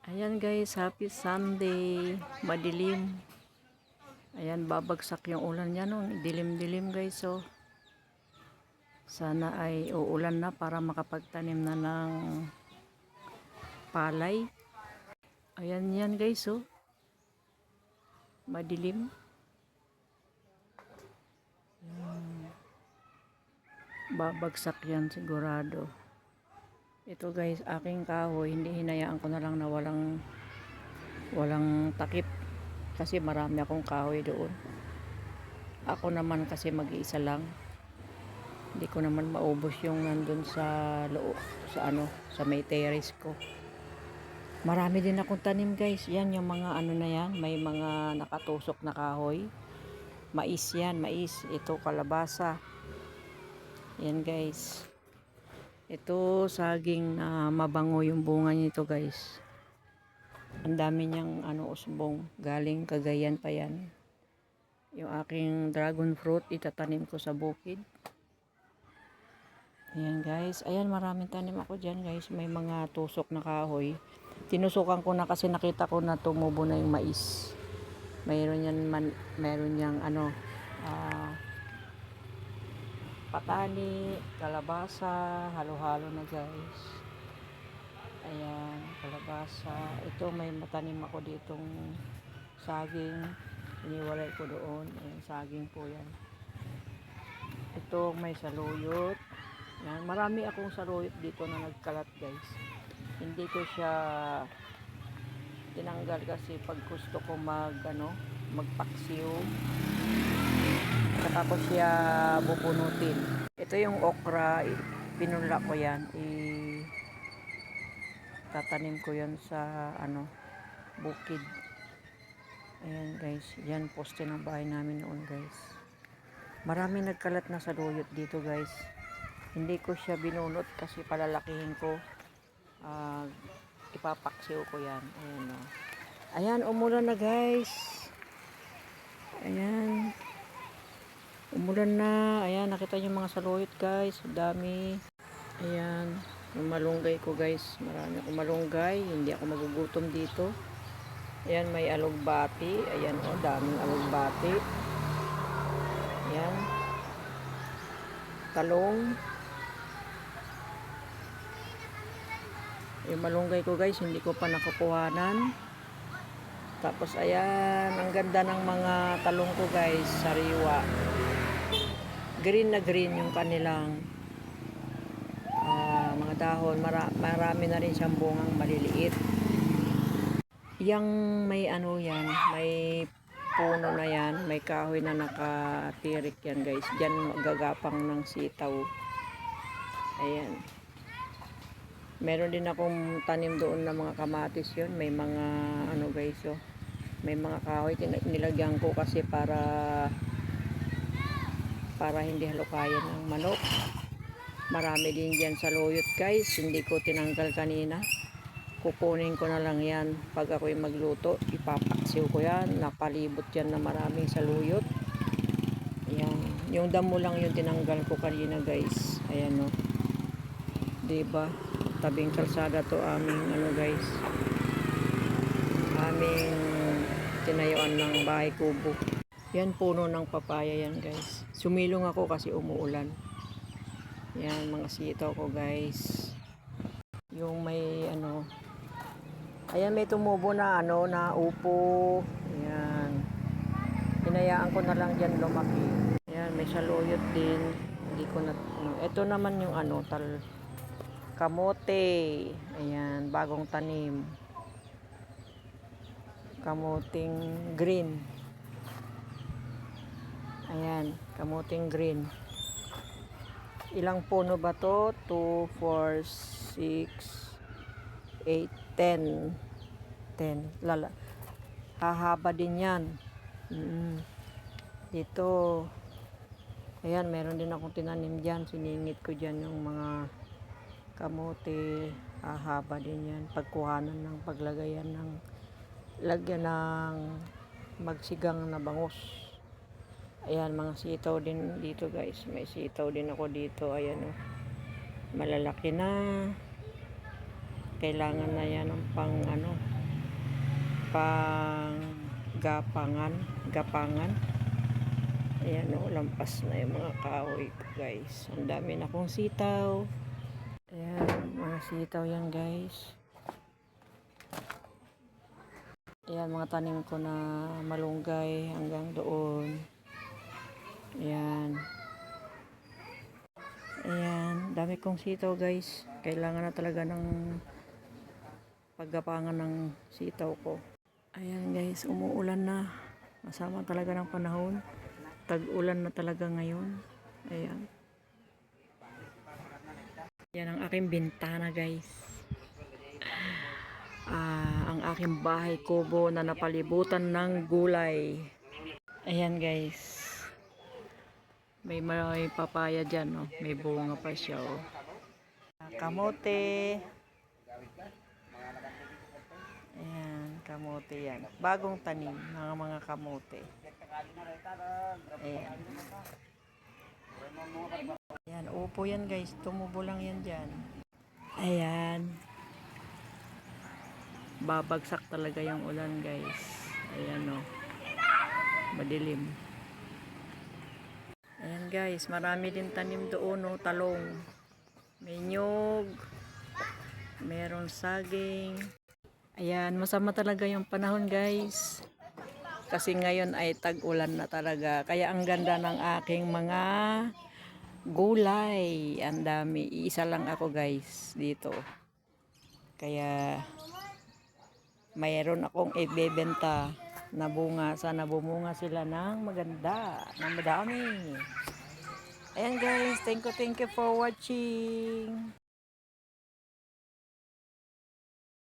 Ayan guys, happy Sunday. Madilim. Ayan, babagsak yung ulan niya no. Dilim-dilim guys. So, sana ay uulan na para makapagtanim na ng palay. Ayan yan guys. So, madilim. Babagsak yan sigurado. Ito guys, aking kahoy. Hindi hinayaan ko na lang na walang takip. Kasi marami akong kahoy doon. Ako naman kasi mag-iisa lang. Hindi ko naman maubos yung nandun sa loob, sa may terrace ko. Marami din akong tanim guys. Yan yung mga ano na yan. May mga nakatusok na kahoy. Mais yan, mais. Ito kalabasa. Yan guys. Ito saging na mabango yung bunga nito guys. Ang dami niyang usbong. Galing Cagayan pa yan. Yung aking dragon fruit itatanim ko sa bukid. Ayan guys. Ayan, maraming tanim ako dyan guys. May mga tusok na kahoy. Tinusukan ko na kasi nakita ko na tumubo na yung mais. Mayroon yang patani, kalabasa, halo-halo na guys. Ayan, kalabasa. Ito may matanim ako ditong saging. Iniwalay ko doon. Ayan, saging po yan. Ito may saluyot. Yan, marami akong saluyot dito na nagkalat guys. Hindi ko siya tinanggal kasi pag gusto ko magpaksiw. Saka ko siya bubunutin. Ito yung okra, pinunla ko yan. Tatanim ko yan sa bukid. Ayan guys, yan poste ng bahay namin noon guys. Marami nagkalat na saluyot dito guys. Hindi ko siya binunot kasi palalakihin ko. Ipapaksiw ko yan. Ayan o. Ayan, umulan na guys. Ayan. Umulan na. Ayan, nakita niyo mga saluyot guys. Dami. Ayan. Yung malunggay ko guys. Marami akong malunggay. Hindi ako magugutom dito. Ayan, may alugbati. Ayan o, daming alugbati. Ayan. Talong. Yung malunggay ko guys, hindi ko pa nakukuhanan. Tapos ayan, ang ganda ng mga talong ko guys, sariwa. Green na green yung kanilang mga dahon. Marami na rin siyang bungang maliliit. Yang may yan, may puno na yan, may kahoy na nakatirik yan guys. Diyan magagapang ng sitaw. Ayan. Meron din akong tanim doon na mga kamatis yun. May mga guys may mga kahoy nilagyan ko kasi para hindi halukayan ng manok. Marami din dyan sa saluyot guys. Hindi ko tinanggal kanina. Kukunin ko na lang yan. Pag ako'y magluto, ipapaksiw ko yan. Napalibot yan na maraming saluyot. Ayan. Yung damo lang yung tinanggal ko kanina guys. Ayan o. Diba? Tabing kalsada to aming guys. Aming tinayuan ng bahay kubo. Yan puno ng papaya yan guys. Sumilong ako kasi umuulan. Yan mga sitaw ko guys. Yung may ayan, may tumubo na na upo. Ayan. Hinayaan ko na lang dyan lumaki. Ayan, may saluyot din. Hindi ko na ito naman yung kamote. Ayan, bagong tanim. Kamuting green. Ayan, kamuting green. Ilang puno ba to? 2, 4, 6, 8, 10. 10. Hahaba din yan. Dito. Ayan, meron din akong tinanim dyan. Siningit ko dyan yung mga kamote. Hahaba din yan. Pagkuhanan ng paglagayan lagyan ng magsigang na bangus. Ayan, mga sitaw din dito guys. May sitaw din ako dito. Ayan o. Malalaki na. Kailangan na yan ng pang pang gapangan. Ayan o, lampas na yung mga kahoy ko guys. Ang dami na kong sitaw. Ayan, mga sitaw yan guys. Ayan, mga tanim ko na malunggay hanggang doon. Ayan. Ayan, dami kong sitaw guys. Kailangan na talaga ng paggapangan ng sitaw ko. Ayan guys, umuulan na. Masama talaga ng panahon. Tag-ulan na talaga ngayon. Ayan. Yan ang aking bintana guys. Ang aking bahay kubo na napalibutan ng gulay. Ayan guys. May papaya dyan, oh. May bunga pa siya, oh. Kamote. Ayan, kamote yan. Bagong tanim, mga kamote. Ayan. Ayan, upo yan guys. Tumubo lang yan dyan. Ayan. Babagsak talaga yung ulan guys. Ayan, oh. Madilim. Ayan guys, marami din tanim doon, oh. Talong. May nyog. Meron saging. Ayan, masama talaga yung panahon guys. Kasi ngayon ay tag-ulan na talaga. Kaya ang ganda ng aking mga gulay. Ang dami. Iisa lang ako guys dito. Kaya mayroon akong ibebenta na bunga. Sana bumunga sila ng maganda. Ng madami. Ayan guys, thank you for watching.